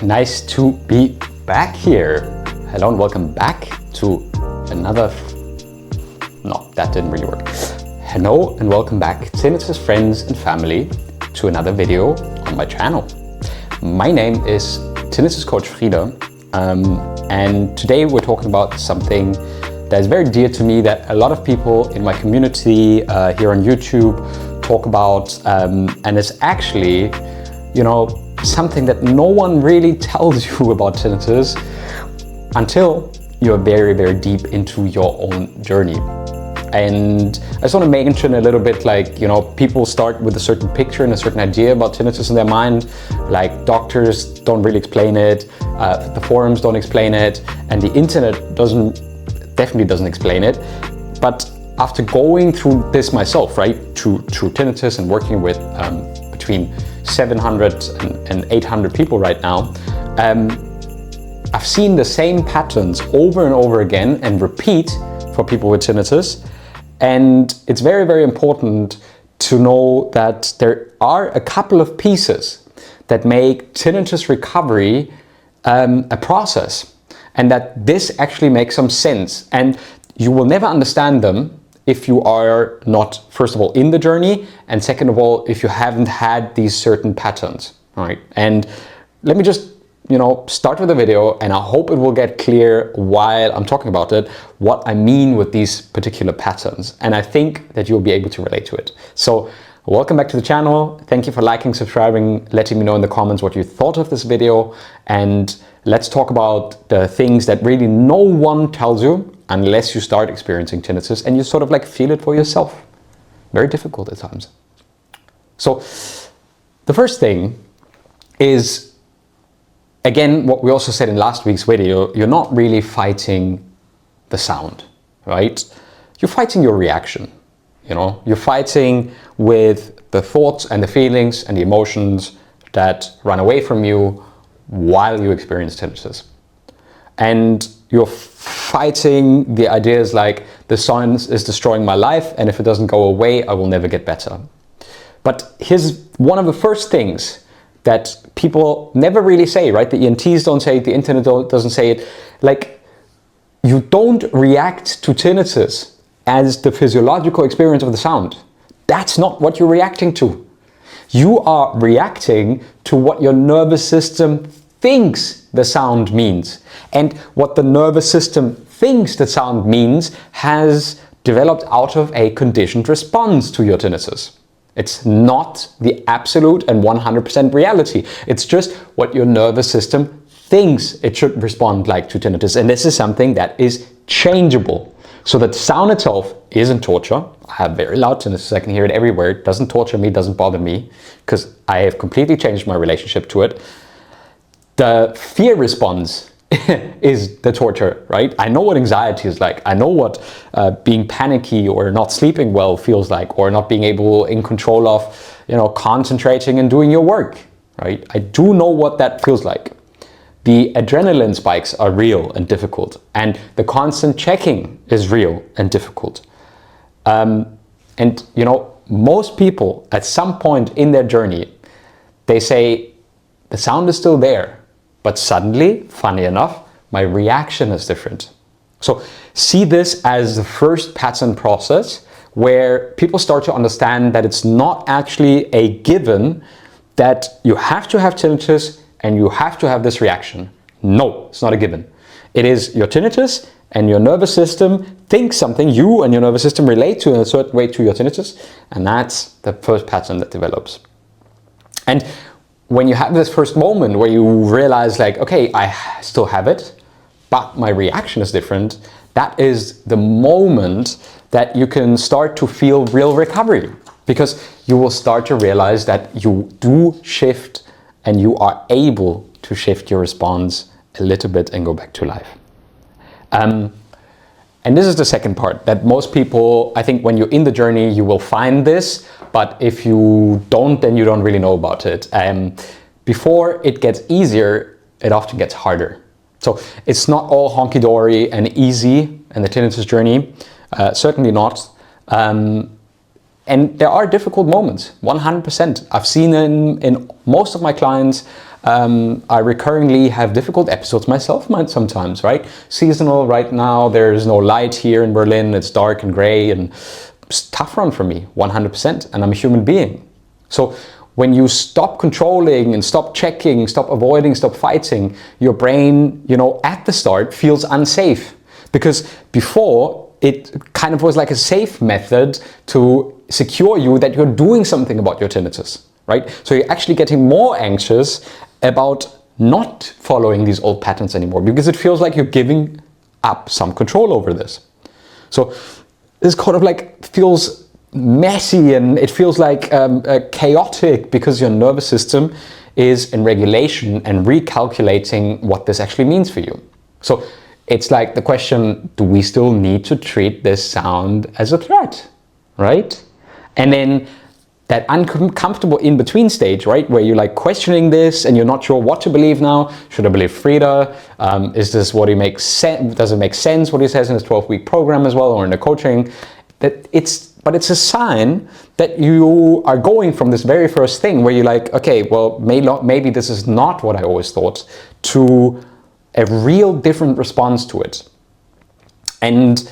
Nice to be back here. Hello and welcome back to another... No, that didn't really work. Hello and welcome back, Tinnitus friends and family, to another video on my channel. My name is Tinnitus Coach Frieder, and today we're talking about something that is very dear to me, that a lot of people in my community here on YouTube talk about, and it's actually, something that no one really tells you about tinnitus until you're very, very deep into your own journey. And I just want to mention a little bit, people start with a certain picture and a certain idea about tinnitus in their mind. Like, doctors don't really explain it, the forums don't explain it, and the internet definitely doesn't explain it. But after going through this myself, right, through tinnitus and working with between 700 and 800 people right now, I've seen the same patterns over and over again and repeat for people with tinnitus. And it's very, very important to know that there are a couple of pieces that make tinnitus recovery a process, and that this actually makes some sense. And you will never understand them if you are not, first of all, in the journey, and second of all, if you haven't had these certain patterns, all right? And let me just, start with the video, and I hope it will get clear while I'm talking about it, what I mean with these particular patterns. And I think that you'll be able to relate to it. So welcome back to the channel. Thank you for liking, subscribing, letting me know in the comments what you thought of this video. And let's talk about the things that really no one tells you unless you start experiencing tinnitus and you sort of feel it for yourself. Very difficult at times. So the first thing is, again, what we also said in last week's video, you're not really fighting the sound, right? You're fighting your reaction. You're fighting with the thoughts and the feelings and the emotions that run away from you while you experience tinnitus. And you're fighting the ideas like, the sound is destroying my life, and if it doesn't go away, I will never get better. But here's one of the first things that people never really say, right? The ENTs don't say it, the internet doesn't say it. You don't react to tinnitus as the physiological experience of the sound. That's not what you're reacting to. You are reacting to what your nervous system thinks the sound means. And what the nervous system thinks the sound means has developed out of a conditioned response to your tinnitus. It's not the absolute and 100% reality. It's just what your nervous system thinks it should respond like to tinnitus. And this is something that is changeable. So that sound itself isn't torture. I have very loud tinnitus, I can hear it everywhere. It doesn't torture me, doesn't bother me, because I have completely changed my relationship to it. The fear response is the torture, right? I know what anxiety is like. I know what being panicky or not sleeping well feels like, or not being able in control of, concentrating and doing your work, right? I do know what that feels like. The adrenaline spikes are real and difficult, and the constant checking is real and difficult. Most people at some point in their journey, they say the sound is still there, but suddenly, funny enough, my reaction is different. So see this as the first pattern process where people start to understand that it's not actually a given that you have to have tinnitus and you have to have this reaction. No, it's not a given. It is your tinnitus, and your nervous system thinks something, you and your nervous system relate to in a certain way to your tinnitus, and that's the first pattern that develops. And when you have this first moment where you realize okay, I still have it, but my reaction is different, that is the moment that you can start to feel real recovery, because you will start to realize that you do shift and you are able to shift your response a little bit and go back to life. And this is the second part, that most people, I think when you're in the journey, you will find this, but if you don't, then you don't really know about it. Before it gets easier, it often gets harder. So it's not all honky-dory and easy in the tinnitus journey, certainly not. And there are difficult moments, 100%. I've seen in most of my clients I recurringly have difficult episodes myself sometimes, right? Seasonal right now, there's no light here in Berlin, it's dark and gray, and it's a tough run for me, 100%, and I'm a human being. So when you stop controlling and stop checking, stop avoiding, stop fighting, your brain, at the start feels unsafe. Because before, it kind of was like a safe method to secure you that you're doing something about your tinnitus, right? So you're actually getting more anxious about not following these old patterns anymore because it feels like you're giving up some control over this. So this kind of like feels messy and it feels like chaotic because your nervous system is in regulation and recalculating what this actually means for you. So it's like the question, do we still need to treat this sound as a threat, right? And then that uncomfortable in-between stage, right, where you're like questioning this and you're not sure what to believe now. Should I believe Frida? Is this what he makes sense? Does it make sense what he says in his 12-week program as well, or in the coaching? But it's a sign that you are going from this very first thing where you're like, okay, well, maybe this is not what I always thought, to a real different response to it. And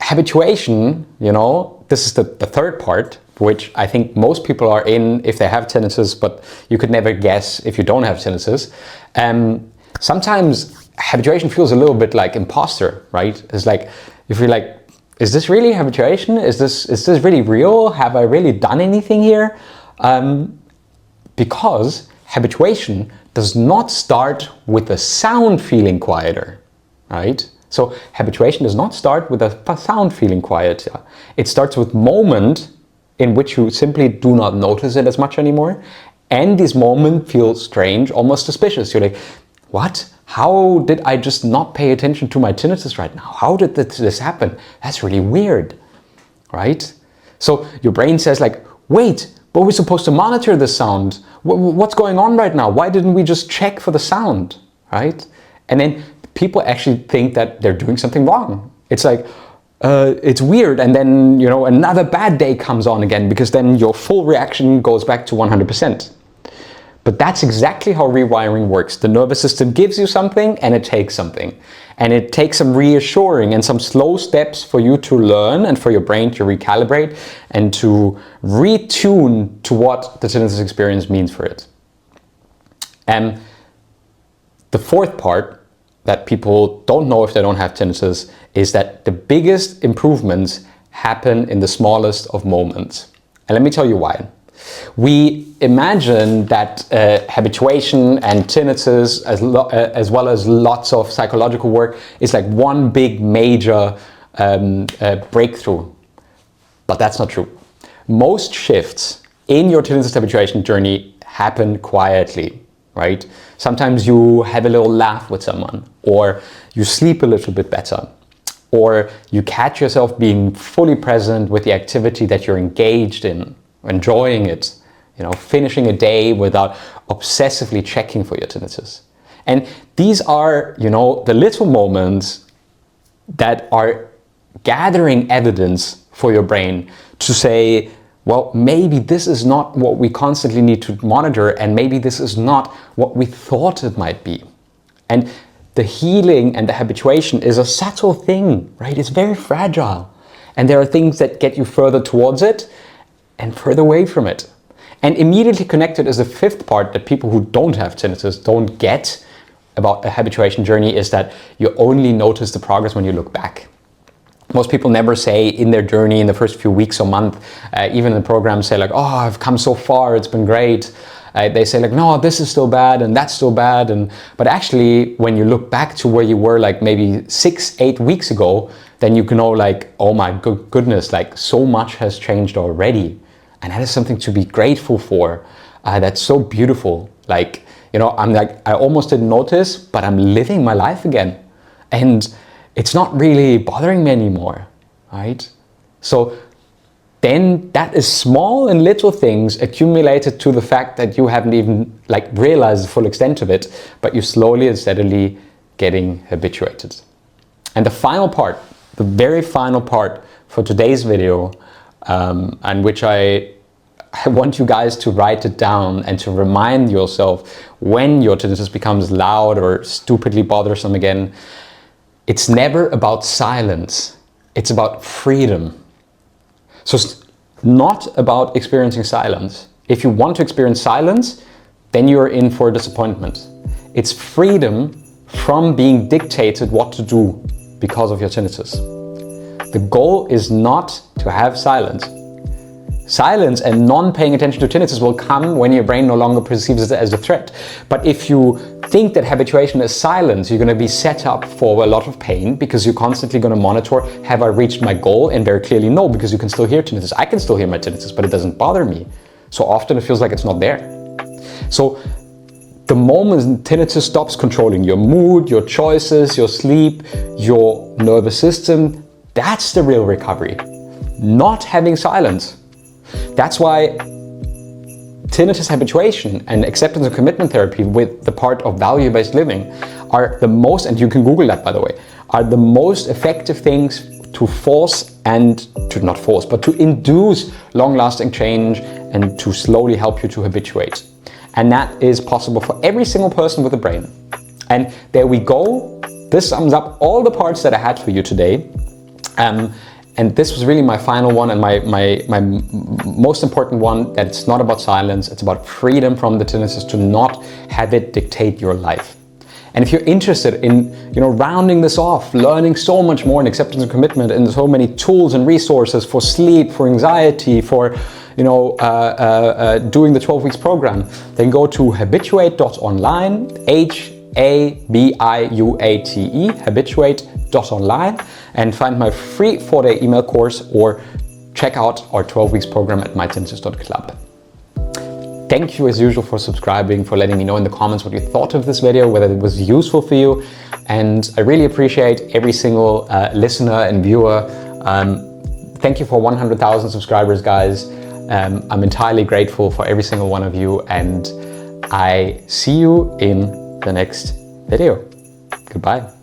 habituation, this is the third part, which I think most people are in if they have tinnitus, but you could never guess if you don't have tinnitus. Sometimes habituation feels a little bit like imposter, right? It's like, if you're like, is this really habituation? Is this really real? Have I really done anything here? Because habituation does not start with the sound feeling quieter, right? So habituation does not start with a sound feeling quieter. It starts with moment in which you simply do not notice it as much anymore. And this moment feels strange, almost suspicious. You're like, what? How did I just not pay attention to my tinnitus right now? How did this happen? That's really weird, right? So your brain says like, wait, but we're supposed to monitor the sound. What's going on right now? Why didn't we just check for the sound, right? And then people actually think that they're doing something wrong. It's like, it's weird, and then another bad day comes on again, because then your full reaction goes back to 100%. But that's exactly how rewiring works. The nervous system gives you something and it takes something. And it takes some reassuring and some slow steps for you to learn and for your brain to recalibrate and to retune to what the tinnitus experience means for it. And the fourth part that people don't know if they don't have tinnitus is that the biggest improvements happen in the smallest of moments. And let me tell you why. We imagine that habituation and tinnitus, as well as lots of psychological work, is like one big major breakthrough. But that's not true. Most shifts in your tinnitus habituation journey happen quietly, right? Sometimes you have a little laugh with someone, or you sleep a little bit better, or you catch yourself being fully present with the activity that you're engaged in, enjoying it, finishing a day without obsessively checking for your tinnitus. And these are, the little moments that are gathering evidence for your brain to say, well, maybe this is not what we constantly need to monitor, and maybe this is not what we thought it might be. And the healing and the habituation is a subtle thing, right? It's very fragile. And there are things that get you further towards it and further away from it. And immediately connected is the fifth part that people who don't have tinnitus don't get about a habituation journey, is that you only notice the progress when you look back. Most people never say in their journey, in the first few weeks or month, even in the program, say like, oh, I've come so far, it's been great. They say like, no, this is still bad and that's still bad. But actually, when you look back to where you were like maybe 6-8 weeks ago, then you can know like, oh my goodness, like so much has changed already. And that is something to be grateful for. That's so beautiful. Like, I'm like, I almost didn't notice, but I'm living my life again. And it's not really bothering me anymore, right? So then that is small and little things accumulated to the fact that you haven't even like realized the full extent of it, but you're slowly and steadily getting habituated. And the final part, the very final part for today's video, and which I I want you guys to write it down and to remind yourself when your tinnitus becomes loud or stupidly bothersome again. It's never about silence. It's about freedom. So it's not about experiencing silence. If you want to experience silence, then you're in for a disappointment. It's freedom from being dictated what to do because of your tinnitus. The goal is not to have silence. Silence and non-paying attention to tinnitus will come when your brain no longer perceives it as a threat. But if you think that habituation is silence, you're going to be set up for a lot of pain because you're constantly going to monitor, have I reached my goal? And very clearly no, because you can still hear tinnitus. I can still hear my tinnitus, but it doesn't bother me. So often it feels like it's not there. So the moment tinnitus stops controlling your mood, your choices, your sleep, your nervous system, that's the real recovery. Not having silence. That's why tinnitus habituation and acceptance and commitment therapy with the part of value-based living are the most, and you can Google that by the way, are the most effective things to force and to not force, but to induce long-lasting change and to slowly help you to habituate. And that is possible for every single person with a brain. And there we go. This sums up all the parts that I had for you today. And this was really my final one and my most important one, that it's not about silence, it's about freedom from the tinnitus, to not have it dictate your life. And if you're interested in, rounding this off, learning so much more in acceptance and commitment, and so many tools and resources for sleep, for anxiety, for doing the 12 weeks program, then go to habituate.online, Habituate, habituate.online, and find my free 4-day email course, or check out our 12 weeks program at mytinnitus.club. Thank you as usual for subscribing, for letting me know in the comments what you thought of this video, whether it was useful for you. And I really appreciate every single listener and viewer. Thank you for 100,000 subscribers, guys. I'm entirely grateful for every single one of you, and I see you in the next video. Goodbye.